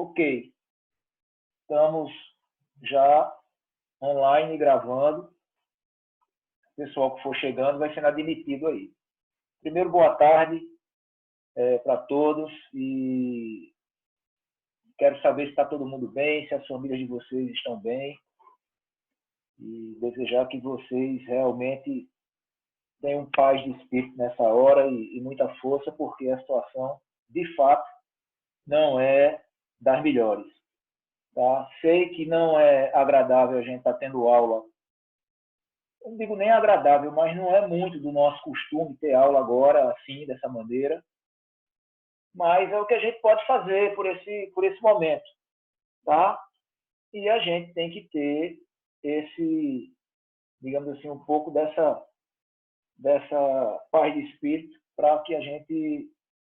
Ok, estamos já online gravando. O pessoal que for chegando vai sendo admitido aí. Primeiro, boa tarde para todos e quero saber se está todo mundo bem, se as famílias de vocês estão bem e desejar que vocês realmente tenham paz de espírito nessa hora e muita força, porque a situação, de fato, não é das melhores. Tá? Sei que não é agradável a gente estar tendo aula. Eu não digo nem agradável, mas não é muito do nosso costume ter aula agora, assim, dessa maneira. Mas é o que a gente pode fazer por esse momento. Tá? E a gente tem que ter esse, digamos assim, um pouco dessa paz de espírito para que a gente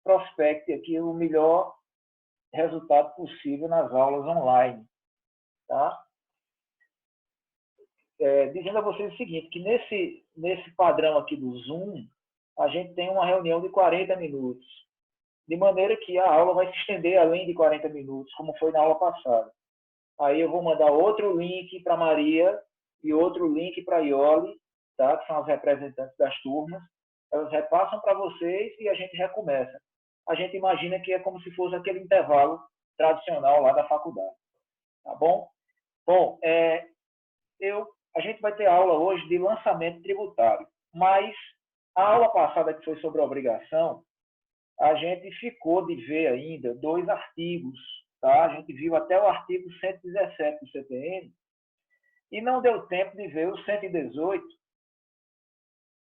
prospecte aqui o melhor resultado possível nas aulas online. Tá? Dizendo a vocês o seguinte, que nesse padrão aqui do Zoom, a gente tem uma reunião de 40 minutos, de maneira que a aula vai se estender além de 40 minutos, como foi na aula passada. Aí eu vou mandar outro link para a Maria e outro link para a Ioli, tá? Que são as representantes das turmas. Elas repassam para vocês e a gente recomeça. A gente imagina que é como se fosse aquele intervalo tradicional lá da faculdade. Tá bom? Bom, a gente vai ter aula hoje de lançamento tributário, mas a aula passada, que foi sobre a obrigação, a gente ficou de ver ainda 2 artigos. Tá? A gente viu até o artigo 117 do CTN e não deu tempo de ver o 118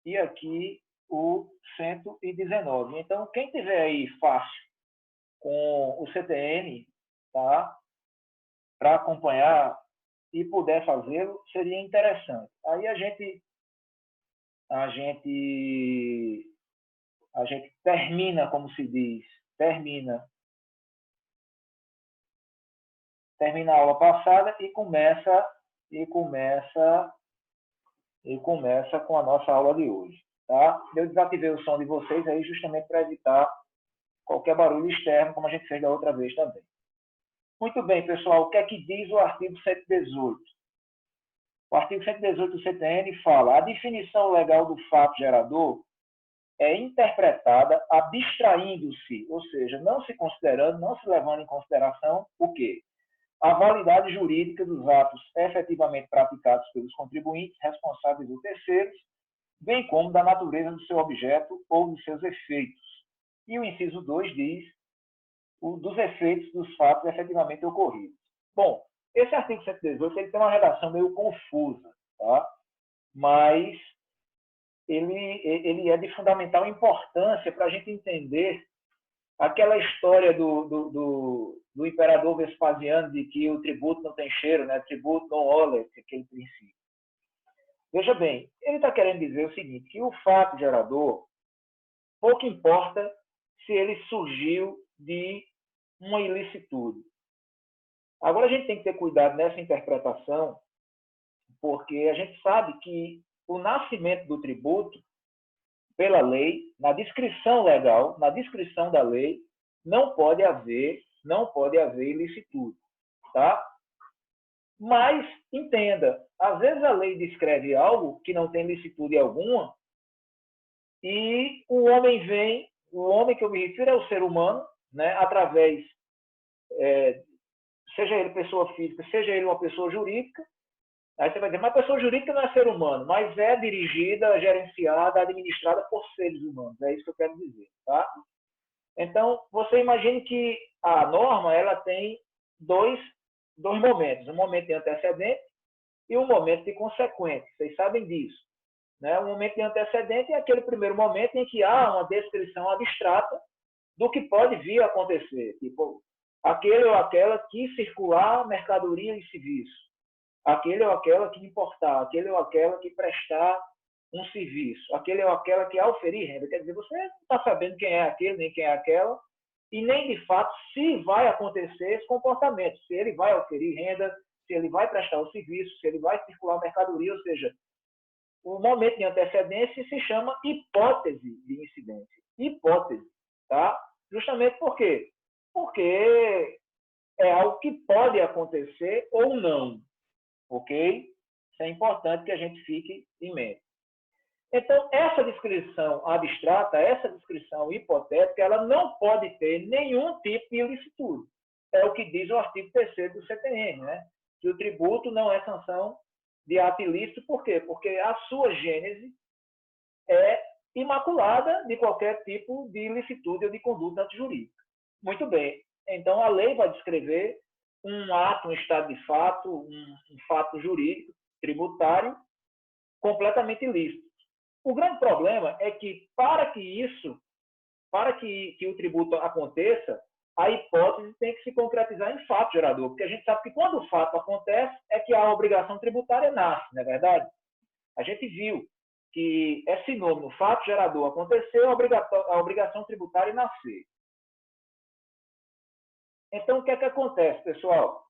e aqui o 119. Então, quem tiver aí fácil com o CTN, tá? Para acompanhar e puder fazê-lo, seria interessante. Aí a gente termina, como se diz, termina a aula passada e começa com a nossa aula de hoje. Tá? Eu desativei o som de vocês aí justamente para evitar qualquer barulho externo, como a gente fez da outra vez também. Muito bem, pessoal, o que é que diz o artigo 118? O artigo 118 do CTN fala: a definição legal do fato gerador é interpretada abstraindo-se, ou seja, não se considerando, não se levando em consideração o quê? A validade jurídica dos atos efetivamente praticados pelos contribuintes responsáveis ou terceiros, bem como da natureza do seu objeto ou dos seus efeitos. E o inciso 2 diz dos efeitos dos fatos efetivamente ocorridos. Bom, esse artigo 118 ele tem uma redação meio confusa, tá? Mas ele é de fundamental importância para a gente entender aquela história do imperador Vespasiano de que o tributo não tem cheiro, né? Tributo non olet, aquele princípio. Veja bem, ele está querendo dizer o seguinte, que o fato gerador, pouco importa se ele surgiu de uma ilicitude. Agora a gente tem que ter cuidado nessa interpretação, porque a gente sabe que o nascimento do tributo, pela lei, na descrição legal, na descrição da lei, não pode haver ilicitude, tá? Mas, entenda, às vezes a lei descreve algo que não tem licitude alguma e o homem que eu me refiro é o ser humano, né, através, seja ele pessoa física, seja ele uma pessoa jurídica. Aí você vai dizer, mas a pessoa jurídica não é ser humano, mas é dirigida, gerenciada, administrada por seres humanos. É isso que eu quero dizer. Tá? Então, você imagine que a norma ela tem dois momentos. Um momento de antecedente e um momento de consequente. Vocês sabem disso. Né? O momento de antecedente é aquele primeiro momento em que há uma descrição abstrata do que pode vir a acontecer. Tipo, aquele ou aquela que circular mercadoria e serviço. Aquele ou aquela que importar, aquele ou aquela que prestar um serviço, aquele ou aquela que auferir renda. Quer dizer, você não está sabendo quem é aquele, nem quem é aquela, e nem, de fato, se vai acontecer esse comportamento, se ele vai auferir renda, se ele vai prestar o serviço, se ele vai circular mercadoria, ou seja, o momento de antecedência se chama hipótese de incidência. Hipótese, tá? Justamente por quê? Porque é algo que pode acontecer ou não, ok? Isso é importante que a gente fique em mente. Então, essa descrição abstrata, essa descrição hipotética, ela não pode ter nenhum tipo de ilicitude. É o que diz o artigo 3º do CTN, né? Que o tributo não é sanção de ato ilícito. Por quê? Porque a sua gênese é imaculada de qualquer tipo de ilicitude ou de conduta antijurídica. Muito bem. Então, a lei vai descrever um ato, um estado de fato, um fato jurídico, tributário, completamente ilícito. O grande problema é que, para que o tributo aconteça, a hipótese tem que se concretizar em fato gerador, porque a gente sabe que quando o fato acontece, é que a obrigação tributária nasce, não é verdade? A gente viu que é sinônimo, fato gerador aconteceu, a obrigação tributária nascer. Então, o que é que acontece, pessoal?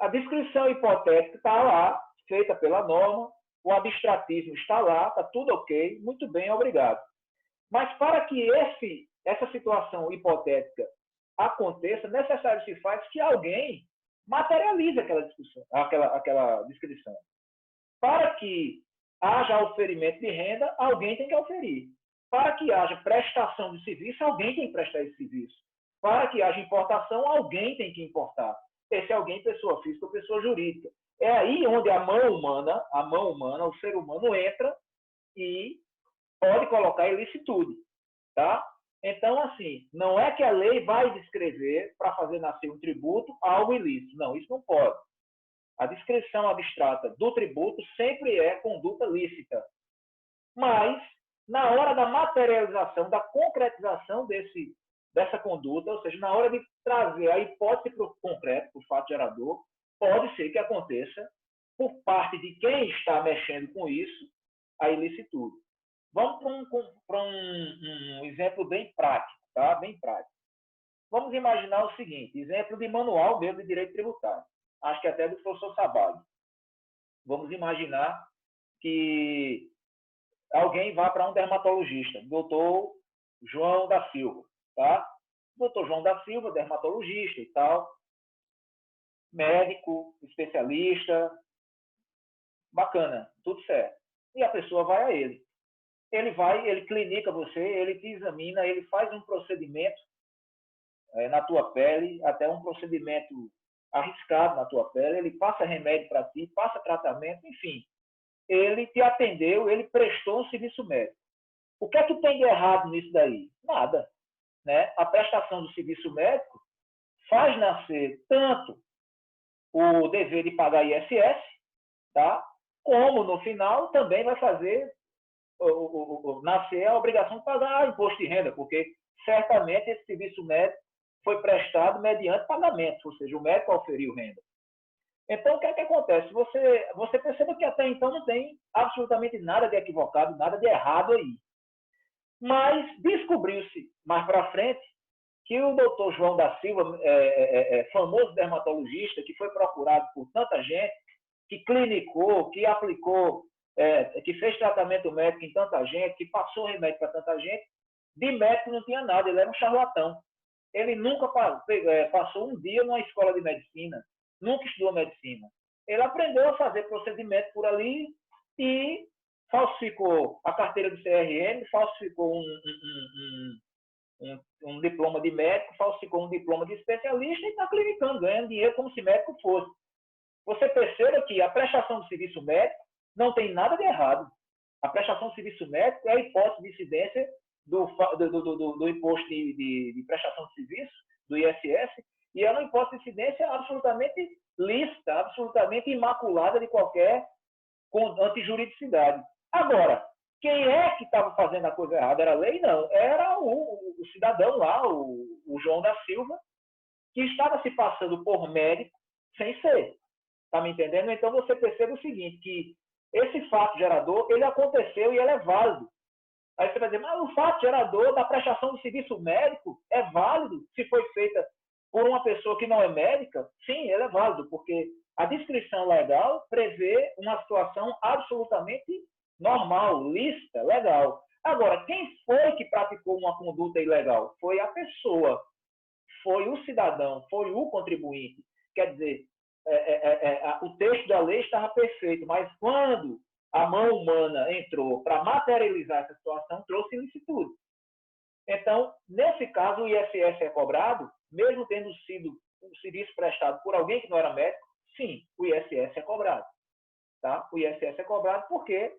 A descrição hipotética está lá, feita pela norma, o abstratismo está lá, está tudo ok, muito bem, obrigado. Mas para que essa situação hipotética aconteça, necessário se faz que alguém materialize aquela descrição. Para que haja oferimento de renda, alguém tem que oferir. Para que haja prestação de serviço, alguém tem que prestar esse serviço. Para que haja importação, alguém tem que importar. Esse alguém, pessoa física ou pessoa jurídica. É aí onde a mão humana, o ser humano entra e pode colocar ilicitude, tá? Então, assim, não é que a lei vai descrever para fazer nascer um tributo algo ilícito. Não, isso não pode. A descrição abstrata do tributo sempre é conduta lícita. Mas, na hora da materialização, da concretização dessa conduta, ou seja, na hora de trazer a hipótese para o concreto, para o fato gerador, pode ser que aconteça, por parte de quem está mexendo com isso, a ilicitude. Vamos para um exemplo bem prático, tá? Bem prático. Vamos imaginar o seguinte, exemplo de manual mesmo de direito tributário. Acho que até do professor Sabalho. Vamos imaginar que alguém vá para um dermatologista, doutor João da Silva, tá? Doutor João da Silva, dermatologista e tal, médico, especialista, bacana, tudo certo. E a pessoa vai a ele. Ele clinica você, ele te examina, ele faz um procedimento na tua pele, até um procedimento arriscado na tua pele, ele passa remédio para ti, passa tratamento, enfim. Ele te atendeu, ele prestou um serviço médico. O que é que tem de errado nisso daí? Nada. Né? A prestação do serviço médico faz nascer tanto o dever de pagar ISS, tá? Como no final também vai fazer nascer a obrigação de pagar imposto de renda, porque certamente esse serviço médico foi prestado mediante pagamento, ou seja, o médico oferiu renda. Então, o que é que acontece? Você perceba que até então não tem absolutamente nada de equivocado, nada de errado aí. Mas descobriu-se mais para frente que o doutor João da Silva, famoso dermatologista, que foi procurado por tanta gente, que clinicou, que aplicou, que fez tratamento médico em tanta gente, que passou remédio para tanta gente, de médico não tinha nada, ele era um charlatão. Ele nunca passou um dia numa escola de medicina, nunca estudou medicina. Ele aprendeu a fazer procedimento por ali e falsificou a carteira do CRM, falsificou um diploma de médico, falsificou um diploma de especialista e está clinicando, ganhando dinheiro como se médico fosse. Você perceba que a prestação do serviço médico não tem nada de errado. A prestação do serviço médico é a hipótese de incidência do imposto de prestação de serviço, do ISS, e é uma hipótese de incidência absolutamente lícita, absolutamente imaculada de qualquer antijuridicidade. Agora, quem é que estava fazendo a coisa errada? Era a lei? Não. Era o cidadão lá, o João da Silva, que estava se passando por médico sem ser. Está me entendendo? Então, você percebe o seguinte, que esse fato gerador, ele aconteceu e ele é válido. Aí você vai dizer, mas o fato gerador da prestação de serviço médico é válido se foi feita por uma pessoa que não é médica? Sim, ele é válido, porque a descrição legal prevê uma situação absolutamente normal, lícita, legal. Agora, quem foi que praticou uma conduta ilegal? Foi a pessoa foi o cidadão, foi o contribuinte. Quer dizer, o texto da lei estava perfeito, mas quando a mão humana entrou para materializar essa situação, trouxe ilicitude. Então, nesse caso, o ISS é cobrado, mesmo tendo sido um serviço prestado por alguém que não era médico, sim, o ISS é cobrado. Tá? O ISS é cobrado porque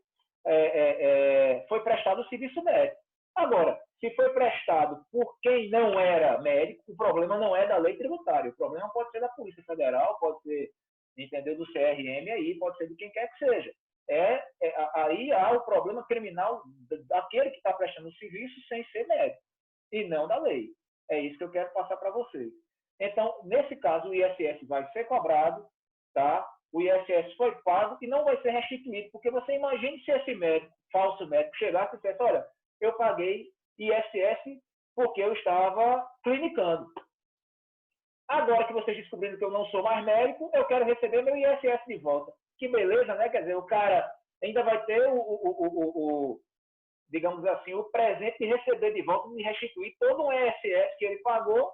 foi prestado o serviço médico. Agora, se foi prestado por quem não era médico, o problema não é da lei tributária. O problema pode ser da Polícia Federal, pode ser, entendeu, do CRM aí, pode ser de quem quer que seja. Aí há o problema criminal daquele que está prestando o serviço sem ser médico, e não da lei. É isso que eu quero passar para vocês. Então, nesse caso, o ISS vai ser cobrado, tá? O ISS foi pago e não vai ser restituído, porque você imagine se esse médico, falso médico, chegasse e dissesse, olha, eu paguei ISS porque eu estava clinicando. Agora que vocês descobriram que eu não sou mais médico, eu quero receber meu ISS de volta. Que beleza, né? Quer dizer, o cara ainda vai ter digamos assim, o presente de receber de volta, de restituir todo um ISS que ele pagou,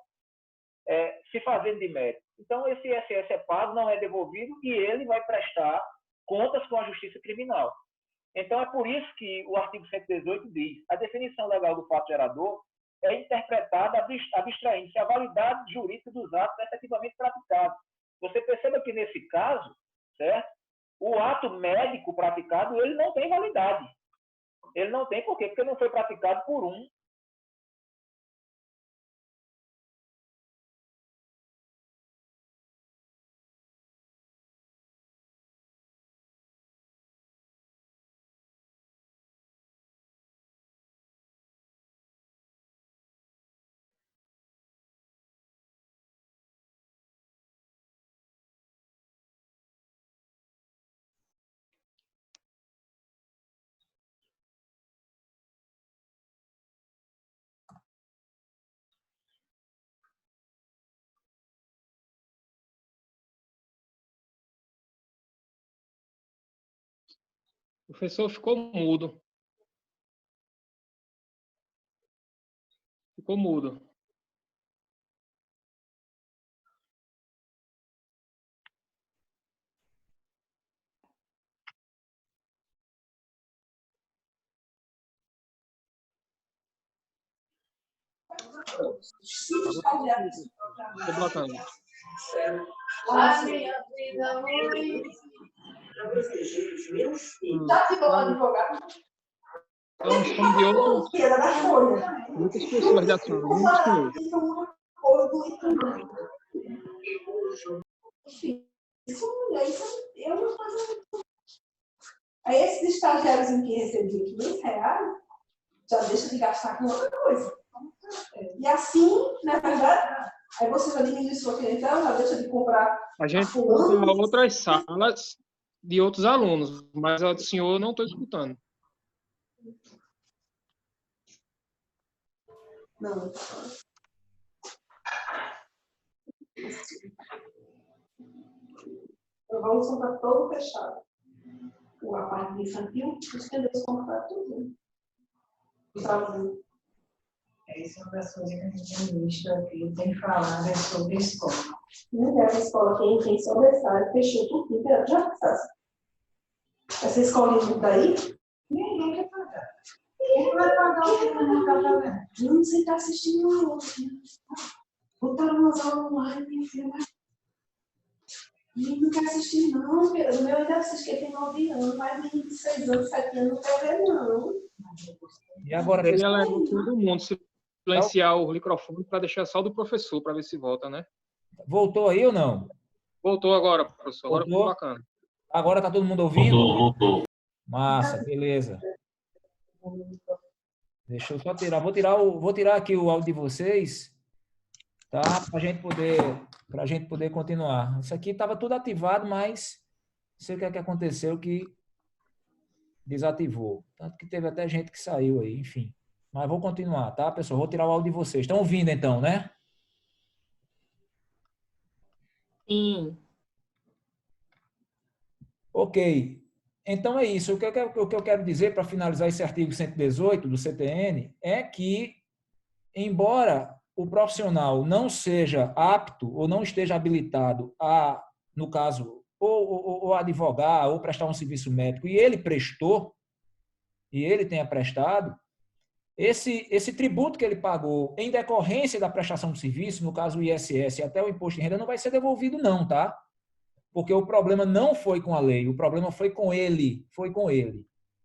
se fazendo de médico. Então, esse ISS é pago, não é devolvido, e ele vai prestar contas com a justiça criminal. Então, é por isso que o artigo 118 diz: a definição legal do fato gerador é interpretada abstraindo-se a validade jurídica dos atos efetivamente praticados. Você perceba que, nesse caso, certo? O ato médico praticado, ele não tem validade. Ele não tem por quê? Porque não foi praticado por um. O professor ficou mudo. Ficou mudo. Estou botando. Então, são de outras pessoas da sala, não dos senhores. Aí esses estagiários que recebiam R$500 já deixa de gastar com outra coisa. E assim, na verdade, aí você já diminui sua clientela, já deixa de comprar. A gente compra outras salas de outros alunos, mas a do senhor eu não estou escutando. Não. Então, vamos comprar todo fechado. A parte de infantil, estendeu-se comprar tudo. Essa é uma das coisas que a gente tem visto aqui, tem falado sobre escola. Não é a escola que tem sobressai, fechou tudo inteiro. Já pensasse? Essa escolinha daí? Ninguém quer pagar. Quem vai pagar o que não está pagando? Não, você está assistindo uma aula. Botaram umas aulas online, minha filha. Não quer assistir, não, Pedro. O meu ainda assiste, que tem 9 anos, mais de 6 anos, 7 anos, não quer ver, não. E agora, Seria legal todo mundo silenciar o microfone para deixar só do professor, para ver se volta, né? voltou aí ou não? Voltou agora, professor. Agora ficou Voltou? bacana. Agora está todo mundo ouvindo? Voltou. Massa, beleza. Deixa eu só tirar. Vou tirar aqui o áudio de vocês, tá? Para a gente poder continuar. Isso aqui estava tudo ativado, mas não sei o que é que aconteceu que desativou. Tanto que teve até gente que saiu aí, enfim. Mas vou continuar, tá, pessoal? Vou tirar o áudio de vocês. Estão ouvindo então, né? Sim. Ok. Então é isso. O que eu quero dizer para finalizar esse artigo 118 do CTN é que, embora o profissional não seja apto ou não esteja habilitado a, no caso, ou advogar ou prestar um serviço médico e ele prestou, e ele tenha prestado, esse tributo que ele pagou em decorrência da prestação de serviço, no caso o ISS e até o imposto de renda, não vai ser devolvido não, tá? Porque o problema não foi com a lei, o problema foi com ele,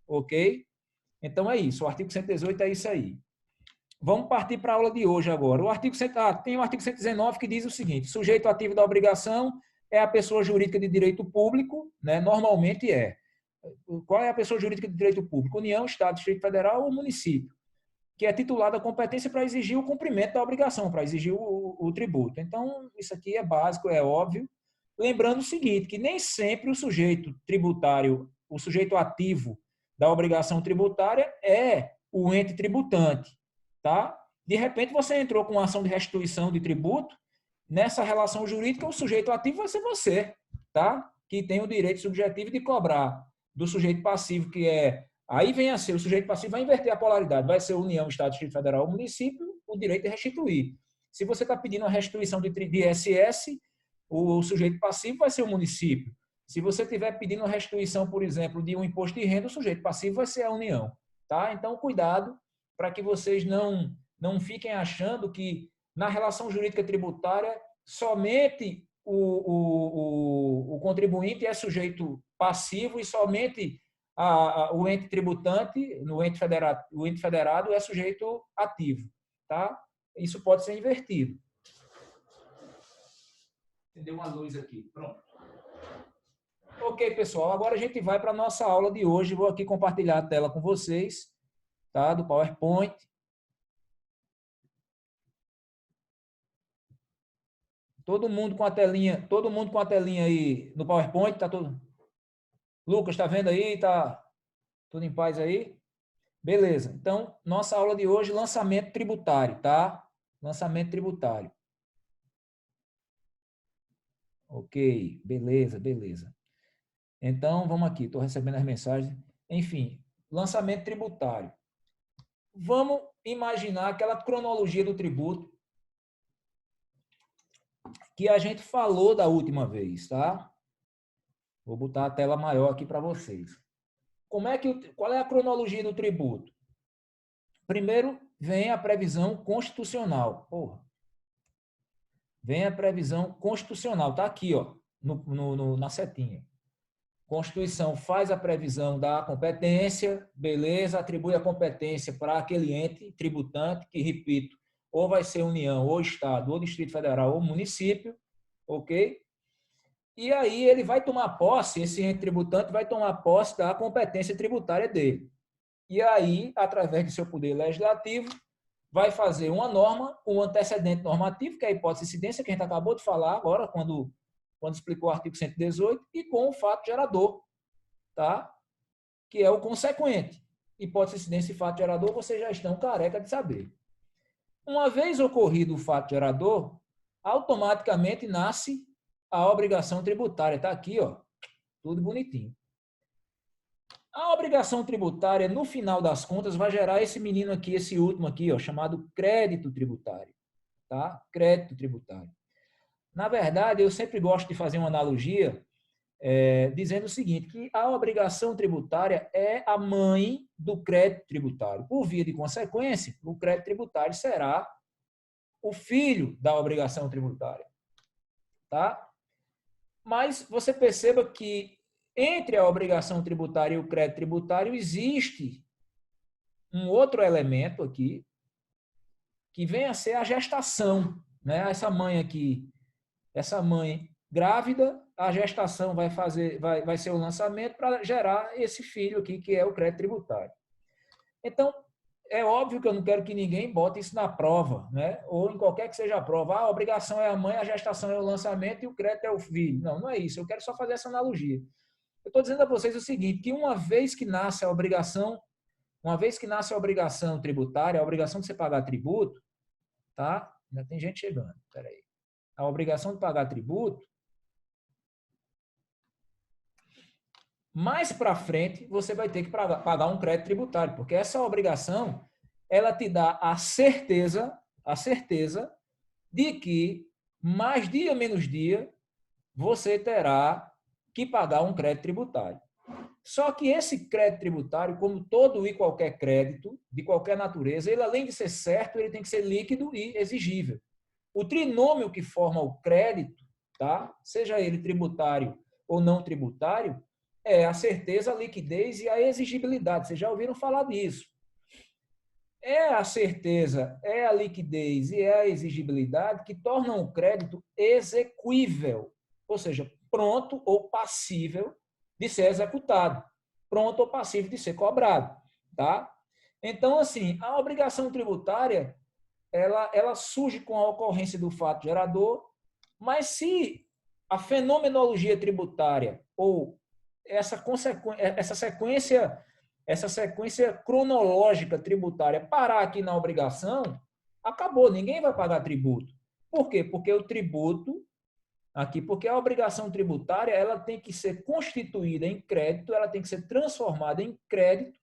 ok? Então é isso, o artigo 118 é isso aí. Vamos partir para a aula de hoje agora. Tem o artigo 119 que diz o seguinte: sujeito ativo da obrigação é a pessoa jurídica de direito público, né? Normalmente é. Qual é a pessoa jurídica de direito público? União, Estado, Distrito Federal ou município, que é titular da competência para exigir o cumprimento da obrigação, para exigir o tributo. Então, isso aqui é básico, é óbvio. Lembrando o seguinte, que nem sempre o sujeito tributário, o sujeito ativo da obrigação tributária é o ente tributante. Tá? De repente, você entrou com uma ação de restituição de tributo, nessa relação jurídica, o sujeito ativo vai ser você, tá? Que tem o direito subjetivo de cobrar do sujeito passivo, que é... Aí vem a ser, o sujeito passivo vai inverter a polaridade, vai ser União, Estado, Distrito Federal ou município, o direito de restituir. Se você está pedindo uma restituição de ISS, o sujeito passivo vai ser o município. Se você estiver pedindo uma restituição, por exemplo, de um imposto de renda, o sujeito passivo vai ser a União. Tá? Então, cuidado para que vocês não fiquem achando que na relação jurídica tributária somente o contribuinte é sujeito passivo e somente o ente tributante, o ente federado é sujeito ativo. Tá? Isso pode ser invertido. Acendeu uma luz aqui. Pronto. Ok, pessoal. Agora a gente vai para a nossa aula de hoje. Vou aqui compartilhar a tela com vocês, tá? Do PowerPoint. Todo mundo com a telinha aí no PowerPoint, tá todo. Lucas, tá vendo aí? Tá tudo em paz aí? Beleza. Então, nossa aula de hoje, lançamento tributário, tá? Lançamento tributário. Ok, beleza, beleza. Então, vamos aqui, estou recebendo as mensagens. Enfim, lançamento tributário. Vamos imaginar aquela cronologia do tributo que a gente falou da última vez, tá? Vou botar a tela maior aqui para vocês. Qual é a cronologia do tributo? Primeiro, vem a previsão constitucional. Porra. Vem a previsão constitucional. Tá aqui, ó, na setinha. Constituição faz a previsão da competência, beleza, atribui a competência para aquele ente tributante, que, repito, ou vai ser União, ou Estado, ou Distrito Federal, ou município, ok? E aí ele vai tomar posse, esse ente tributante vai tomar posse da competência tributária dele. E aí, através do seu poder legislativo, vai fazer uma norma, um antecedente normativo, que é a hipótese de incidência, que a gente acabou de falar agora, quando explicou o artigo 118, e com o fato gerador, tá? Que é o consequente. Hipótese de incidência e fato gerador, vocês já estão careca de saber. Uma vez ocorrido o fato gerador, automaticamente nasce a obrigação tributária. Está aqui, ó, tudo bonitinho. A obrigação tributária, no final das contas, vai gerar esse menino aqui, esse último aqui, ó, chamado crédito tributário. Tá? Crédito tributário. Na verdade, eu sempre gosto de fazer uma analogia dizendo o seguinte, que a obrigação tributária é a mãe do crédito tributário. Por via de consequência, o crédito tributário será o filho da obrigação tributária. Tá? Mas você perceba que entre a obrigação tributária e o crédito tributário existe um outro elemento aqui, que vem a ser a gestação. Né? Essa mãe aqui, essa mãe grávida, a gestação vai ser o lançamento para gerar esse filho aqui, que é o crédito tributário. Então, é óbvio que eu não quero que ninguém bote isso na prova, né? Ou em qualquer que seja a prova. A obrigação é a mãe, a gestação é o lançamento e o crédito é o filho. Não, não é isso. Eu quero só fazer essa analogia. Eu estou dizendo a vocês o seguinte, que uma vez que nasce a obrigação tributária, a obrigação de você pagar tributo, tá? Ainda tem gente chegando, peraí. A obrigação de pagar tributo, mais para frente você vai ter que pagar um crédito tributário, porque essa obrigação, ela te dá a certeza a certeza de que, mais dia menos dia, você terá que pagar um crédito tributário. Só que esse crédito tributário, como todo e qualquer crédito, de qualquer natureza, ele, além de ser certo, ele tem que ser líquido e exigível. O trinômio que forma o crédito, tá? Seja ele tributário ou não tributário, é a certeza, a liquidez e a exigibilidade. Vocês já ouviram falar disso. É a certeza, é a liquidez e é a exigibilidade que tornam o crédito exequível, ou seja, pronto ou passível de ser executado, pronto ou passível de ser cobrado, tá? Então, assim, a obrigação tributária, ela surge com a ocorrência do fato gerador, mas se a fenomenologia tributária ou essa sequência cronológica tributária parar aqui na obrigação, acabou, ninguém vai pagar tributo. Por quê? Porque o tributo, porque a obrigação tributária, ela tem que ser constituída em crédito, ela tem que ser transformada em crédito,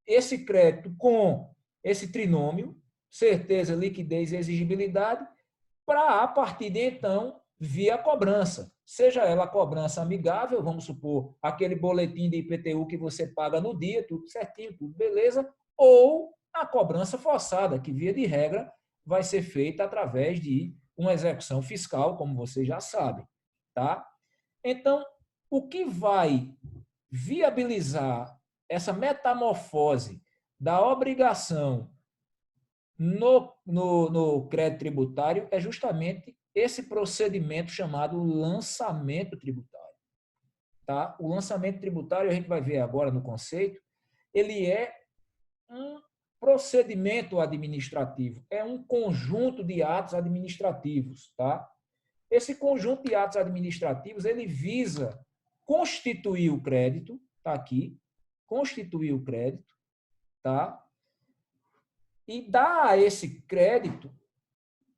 esse crédito com esse trinômio, certeza, liquidez e exigibilidade, para, a partir de então, via cobrança. Seja ela cobrança amigável, vamos supor, aquele boletim de IPTU que você paga no dia, tudo certinho, tudo beleza, ou a cobrança forçada, que, via de regra, vai ser feita através de uma execução fiscal, como vocês já sabem. Tá? Então, o que vai viabilizar essa metamorfose da obrigação no crédito tributário é justamente esse procedimento chamado lançamento tributário. Tá? O lançamento tributário, a gente vai ver agora no conceito, ele é um procedimento administrativo, é um conjunto de atos administrativos. Tá? Esse conjunto de atos administrativos, ele visa constituir o crédito, tá aqui, constituir o crédito, tá? E dar a esse crédito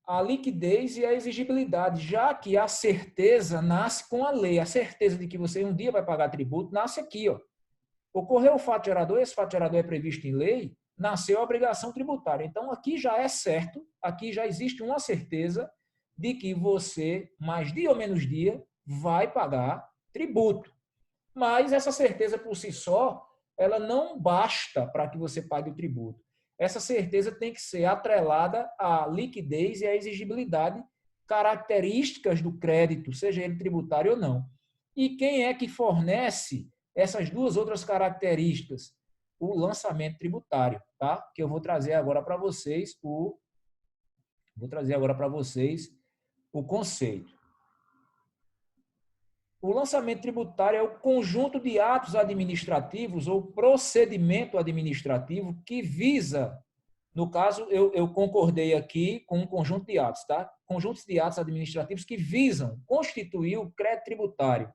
a liquidez e a exigibilidade, já que a certeza nasce com a lei. A certeza de que você um dia vai pagar tributo nasce aqui. Ó. Ocorreu o fato gerador, esse fato gerador é previsto em lei, nasceu a obrigação tributária. Então, aqui já é certo, aqui já existe uma certeza de que você, mais dia ou menos dia, vai pagar tributo. Mas essa certeza por si só, ela não basta para que você pague o tributo. Essa certeza tem que ser atrelada à liquidez e à exigibilidade, características do crédito, seja ele tributário ou não. E quem é que fornece essas duas outras características? O lançamento tributário, tá? Que eu vou trazer agora para vocês o conceito. O lançamento tributário é o conjunto de atos administrativos ou procedimento administrativo que visa, no caso, eu concordei aqui com um conjunto de atos, tá? Conjuntos de atos administrativos que visam constituir o crédito tributário.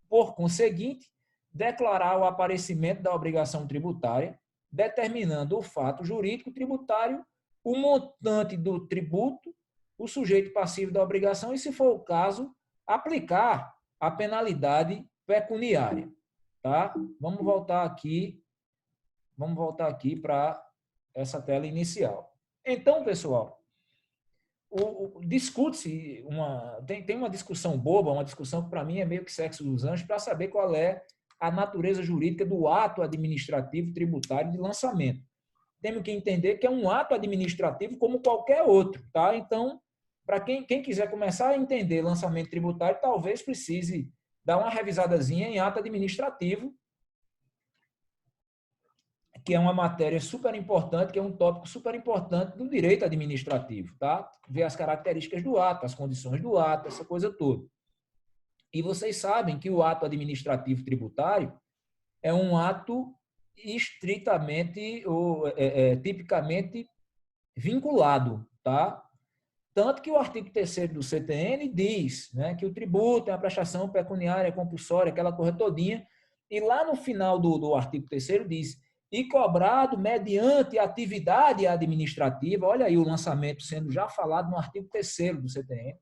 Por conseguinte, declarar o aparecimento da obrigação tributária, determinando o fato jurídico tributário, o montante do tributo, o sujeito passivo da obrigação e, se for o caso, aplicar a penalidade pecuniária, tá? Vamos voltar aqui para essa tela inicial. Então, pessoal, discute-se tem uma discussão boba, uma discussão que para mim é meio que sexo dos anjos, para saber qual é a natureza jurídica do ato administrativo tributário de lançamento. Temos que entender que é um ato administrativo como qualquer outro, tá? Então, para quem quiser começar a entender lançamento tributário, talvez precise dar uma revisadazinha em ato administrativo, que é uma matéria super importante, que é um tópico super importante do direito administrativo, tá? Ver as características do ato, as condições do ato, essa coisa toda. E vocês sabem que o ato administrativo tributário é um ato estritamente ou tipicamente vinculado, tá? Tanto que o artigo 3º do CTN diz, né, que o tributo é uma prestação pecuniária compulsória, aquela coisa todinha, e lá no final do artigo 3º diz, e cobrado mediante atividade administrativa, olha aí o lançamento sendo já falado no artigo 3º do CTN,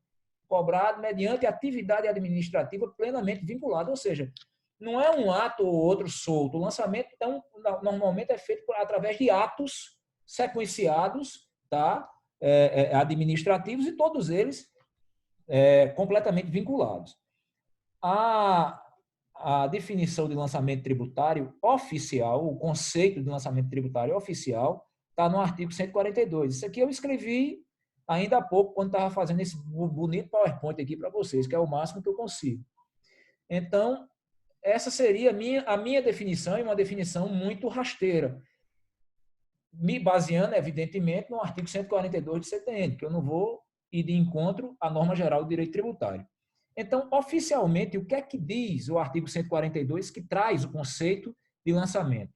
cobrado mediante atividade administrativa plenamente vinculada, ou seja, não é um ato ou outro solto, o lançamento normalmente é feito através de atos sequenciados, tá? administrativos e todos eles completamente vinculados. A definição de lançamento tributário oficial, o conceito de lançamento tributário oficial, está no artigo 142. Isso aqui eu escrevi ainda há pouco, quando estava fazendo esse bonito PowerPoint aqui para vocês, que é o máximo que eu consigo. Então, essa seria a minha definição, e uma definição muito rasteira, me baseando, evidentemente, no artigo 142 do CTN, que eu não vou ir de encontro à norma geral do direito tributário. Então, oficialmente, o que é que diz o artigo 142 que traz o conceito de lançamento?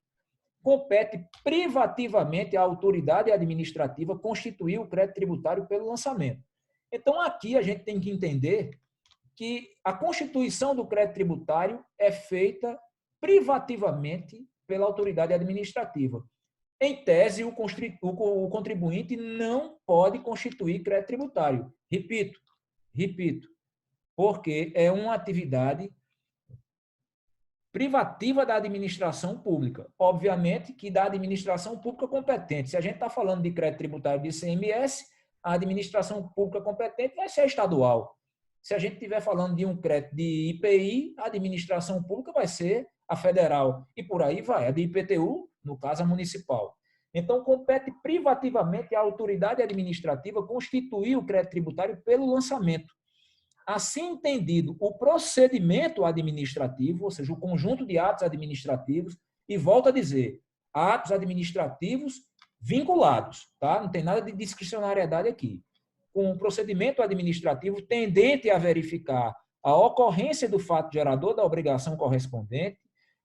Compete privativamente à autoridade administrativa constituir o crédito tributário pelo lançamento. Então, aqui a gente tem que entender que a constituição do crédito tributário é feita privativamente pela autoridade administrativa. Em tese, o contribuinte não pode constituir crédito tributário. Repito, porque é uma atividade privativa da administração pública. Obviamente que da administração pública competente. Se a gente está falando de crédito tributário de ICMS, a administração pública competente vai ser a estadual. Se a gente estiver falando de um crédito de IPI, a administração pública vai ser a federal. E por aí vai, a de IPTU, no caso, a municipal. Então, compete privativamente à autoridade administrativa constituir o crédito tributário pelo lançamento. Assim entendido, o procedimento administrativo, ou seja, o conjunto de atos administrativos, e volto a dizer, atos administrativos vinculados, tá? Não tem nada de discricionariedade aqui. Com um procedimento administrativo tendente a verificar a ocorrência do fato gerador da obrigação correspondente,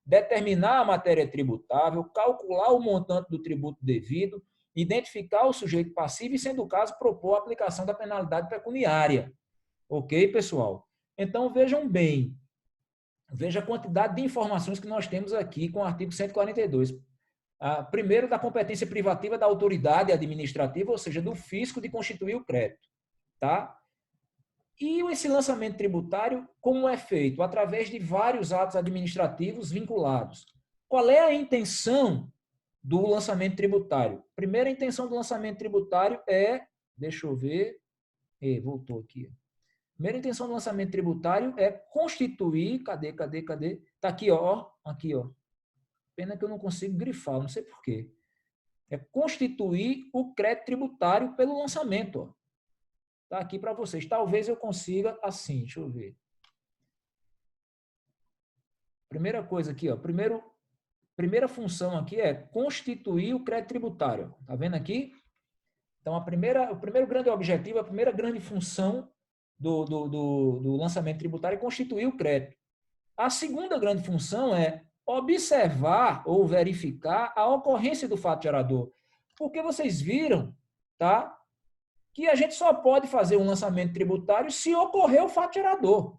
determinar a matéria tributável, calcular o montante do tributo devido, identificar o sujeito passivo e, sendo o caso, propor a aplicação da penalidade pecuniária. Ok, pessoal? Então, vejam bem, veja a quantidade de informações que nós temos aqui com o artigo 142. Primeiro, da competência privativa da autoridade administrativa, ou seja, do fisco de constituir o crédito. Tá? E esse lançamento tributário, como é feito? Através de vários atos administrativos vinculados. Qual é a intenção do lançamento tributário? Primeira intenção do lançamento tributário é, deixa eu ver, voltou aqui. Primeira intenção do lançamento tributário é constituir, cadê? Tá aqui, ó. Pena que eu não consigo grifar, não sei por quê. É constituir o crédito tributário pelo lançamento, ó. Tá aqui para vocês. Talvez eu consiga assim, deixa eu ver. Primeira coisa aqui, ó. Primeira função aqui é constituir o crédito tributário. Tá vendo aqui? Então, o primeiro grande objetivo, a primeira grande função do lançamento tributário é constituir o crédito. A segunda grande função é observar ou verificar a ocorrência do fato gerador. Porque vocês viram, tá? Que a gente só pode fazer um lançamento tributário se ocorrer o fato gerador.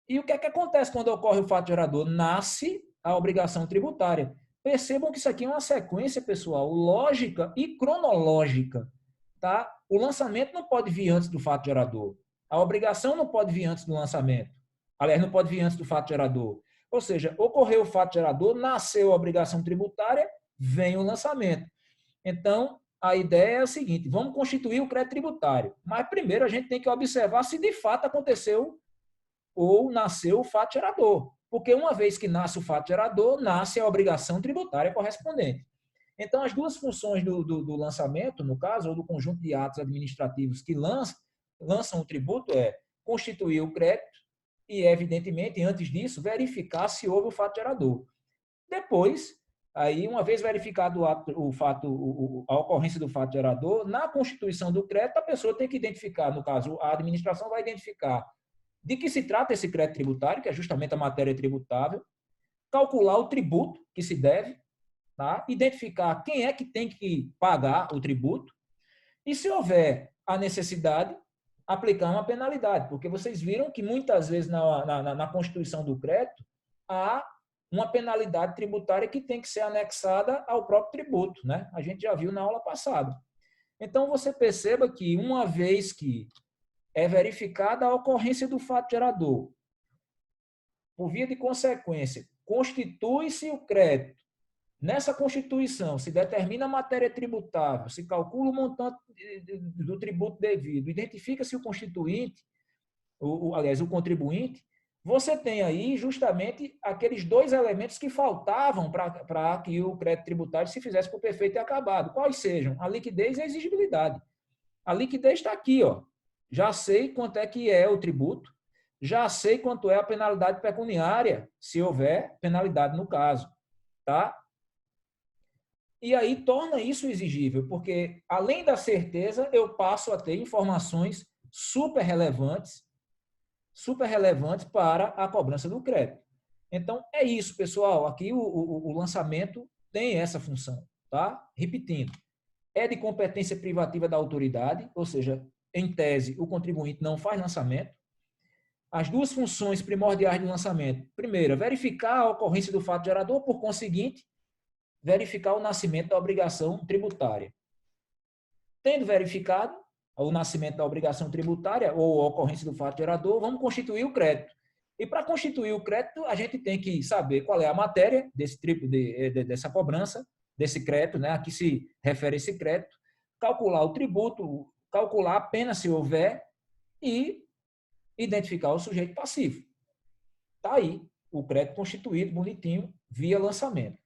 E o que é que acontece quando ocorre o fato gerador? Nasce a obrigação tributária. Percebam que isso aqui é uma sequência, pessoal, lógica e cronológica. Tá? O lançamento não pode vir antes do fato gerador. A obrigação não pode vir antes do lançamento. Aliás, não pode vir antes do fato gerador. Ou seja, ocorreu o fato gerador, nasceu a obrigação tributária, vem o lançamento. Então, a ideia é a seguinte, vamos constituir o crédito tributário. Mas primeiro a gente tem que observar se de fato aconteceu ou nasceu o fato gerador. Porque uma vez que nasce o fato gerador, nasce a obrigação tributária correspondente. Então, as duas funções do lançamento, no caso, ou do conjunto de atos administrativos que lançam o tributo, é constituir o crédito e, evidentemente, antes disso, verificar se houve o fato gerador. Depois, aí, uma vez verificado a ocorrência do fato gerador, na constituição do crédito, a pessoa tem que identificar, no caso, a administração vai identificar de que se trata esse crédito tributário, que é justamente a matéria tributável, calcular o tributo que se deve, tá? Identificar quem é que tem que pagar o tributo e, se houver a necessidade, aplicar uma penalidade, porque vocês viram que muitas vezes na constituição do crédito há uma penalidade tributária que tem que ser anexada ao próprio tributo, né? A gente já viu na aula passada. Então, você perceba que uma vez que é verificada a ocorrência do fato gerador, por via de consequência, constitui-se o crédito Nessa Constituição, se determina a matéria tributável, se calcula o montante do tributo devido, identifica-se o constituinte, aliás, o contribuinte, você tem aí justamente aqueles dois elementos que faltavam para que o crédito tributário se fizesse por perfeito e acabado. Quais sejam? A liquidez e a exigibilidade. A liquidez está aqui, ó. Já sei quanto é que é o tributo, já sei quanto é a penalidade pecuniária, se houver penalidade no caso, tá? E aí torna isso exigível, porque além da certeza, eu passo a ter informações super relevantes para a cobrança do crédito. Então, é isso, pessoal. Aqui o lançamento tem essa função, tá? Repetindo, é de competência privativa da autoridade, ou seja, em tese, o contribuinte não faz lançamento. As duas funções primordiais do lançamento. Primeira, verificar a ocorrência do fato gerador, por conseguinte, verificar o nascimento da obrigação tributária. Tendo verificado o nascimento da obrigação tributária ou a ocorrência do fato gerador, vamos constituir o crédito. E para constituir o crédito, a gente tem que saber qual é a matéria dessa cobrança, desse crédito, né? Aqui se refere a esse crédito, calcular o tributo, calcular a pena se houver e identificar o sujeito passivo. Está aí o crédito constituído, bonitinho, via lançamento.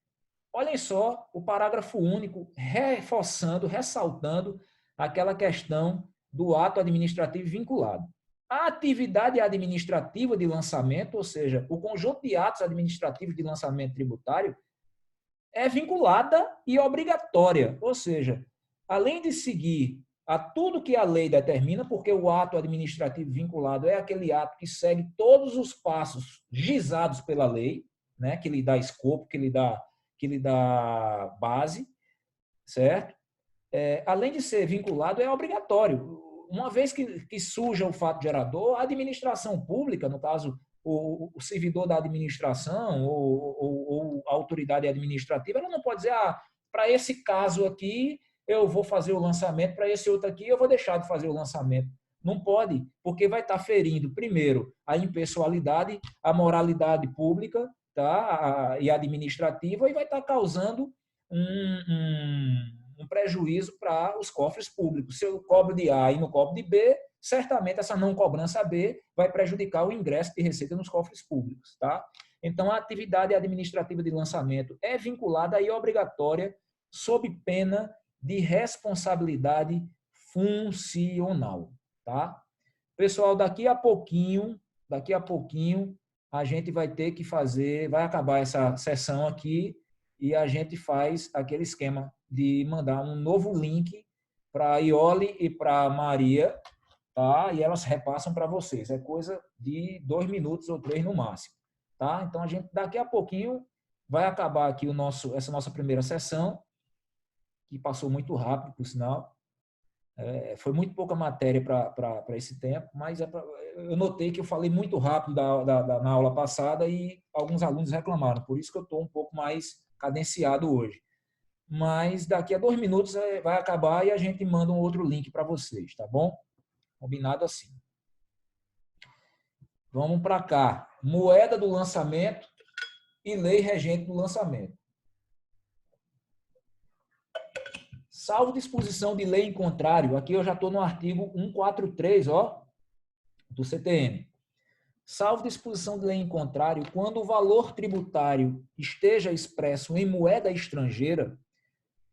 Olhem só o parágrafo único, reforçando, ressaltando aquela questão do ato administrativo vinculado. A atividade administrativa de lançamento, ou seja, o conjunto de atos administrativos de lançamento tributário, é vinculada e obrigatória, ou seja, além de seguir a tudo que a lei determina, porque o ato administrativo vinculado é aquele ato que segue todos os passos gizados pela lei, né, que lhe dá escopo, que lhe dá base, certo? Além de ser vinculado, é obrigatório. Uma vez que surja o fato gerador, a administração pública, no caso, o servidor da administração ou a autoridade administrativa, ela não pode dizer, para esse caso aqui, eu vou fazer o lançamento, para esse outro aqui, eu vou deixar de fazer o lançamento. Não pode, porque vai estar ferindo, primeiro, a impessoalidade, a moralidade pública, tá? E administrativa, e vai estar causando um prejuízo para os cofres públicos. Se eu cobro de A e não cobro de B, certamente essa não cobrança B vai prejudicar o ingresso de receita nos cofres públicos. Tá? Então, a atividade administrativa de lançamento é vinculada e obrigatória sob pena de responsabilidade funcional. Tá? Pessoal, daqui a pouquinho, a gente vai ter que vai acabar essa sessão aqui e a gente faz aquele esquema de mandar um novo link para a Iole e para a Maria, tá? E elas repassam para vocês. É coisa de 2 minutos ou 3 no máximo, tá? Então, a gente daqui a pouquinho vai acabar aqui essa nossa primeira sessão, que passou muito rápido, por sinal. Foi muito pouca matéria para esse tempo, mas eu notei que eu falei muito rápido na aula passada e alguns alunos reclamaram, por isso que eu estou um pouco mais cadenciado hoje. Mas daqui a 2 minutos vai acabar e a gente manda um outro link para vocês, tá bom? Combinado assim. Vamos para cá. Moeda do lançamento e lei regente do lançamento. Salvo disposição de lei em contrário, aqui eu já estou no artigo 143, ó, do CTN. Salvo disposição de lei em contrário, quando o valor tributário esteja expresso em moeda estrangeira,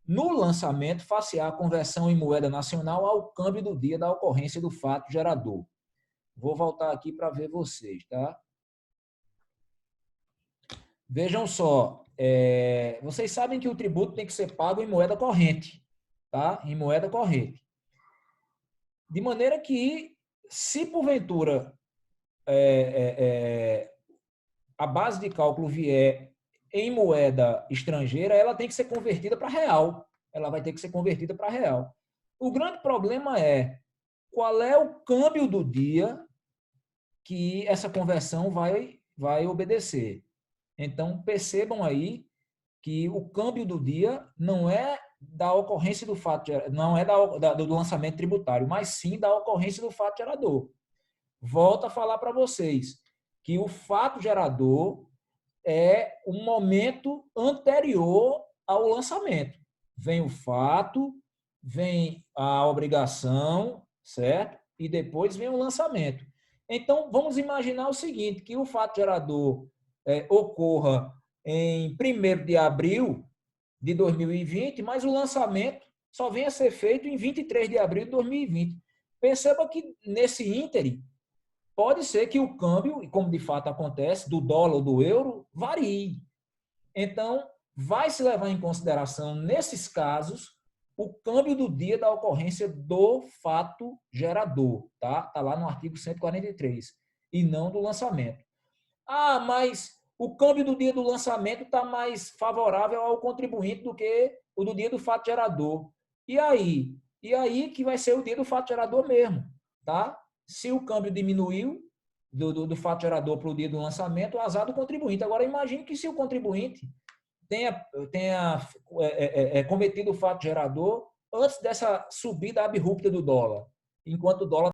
no lançamento, far-se-á a conversão em moeda nacional ao câmbio do dia da ocorrência do fato gerador. Vou voltar aqui para ver vocês, tá? Vejam só, vocês sabem que o tributo tem que ser pago em moeda corrente, tá? Em moeda corrente. De maneira que, se porventura a base de cálculo vier em moeda estrangeira, ela tem que ser convertida para real. Ela vai ter que ser convertida para real. O grande problema é qual é o câmbio do dia que essa conversão vai obedecer. Então, percebam aí que o câmbio do dia não é da ocorrência do fato, não é do lançamento tributário, mas sim da ocorrência do fato gerador. Volto a falar para vocês que o fato gerador é um momento anterior ao lançamento. Vem o fato, vem a obrigação, certo? E depois vem o lançamento. Então, vamos imaginar o seguinte, que o fato gerador ocorra em 1º de abril de 2020, mas o lançamento só venha a ser feito em 23 de abril de 2020. Perceba que nesse ínterim, pode ser que o câmbio, e como de fato acontece, do dólar ou do euro, varie. Então, vai se levar em consideração, nesses casos, o câmbio do dia da ocorrência do fato gerador, tá? Tá lá no artigo 143, e não do lançamento. Ah, mas o câmbio do dia do lançamento está mais favorável ao contribuinte do que o do dia do fato gerador. E aí? E aí que vai ser o dia do fato gerador mesmo, tá? Se o câmbio diminuiu do fato gerador para o dia do lançamento, o azar do contribuinte. Agora, imagine que se o contribuinte tenha cometido o fato gerador antes dessa subida abrupta do dólar, enquanto o dólar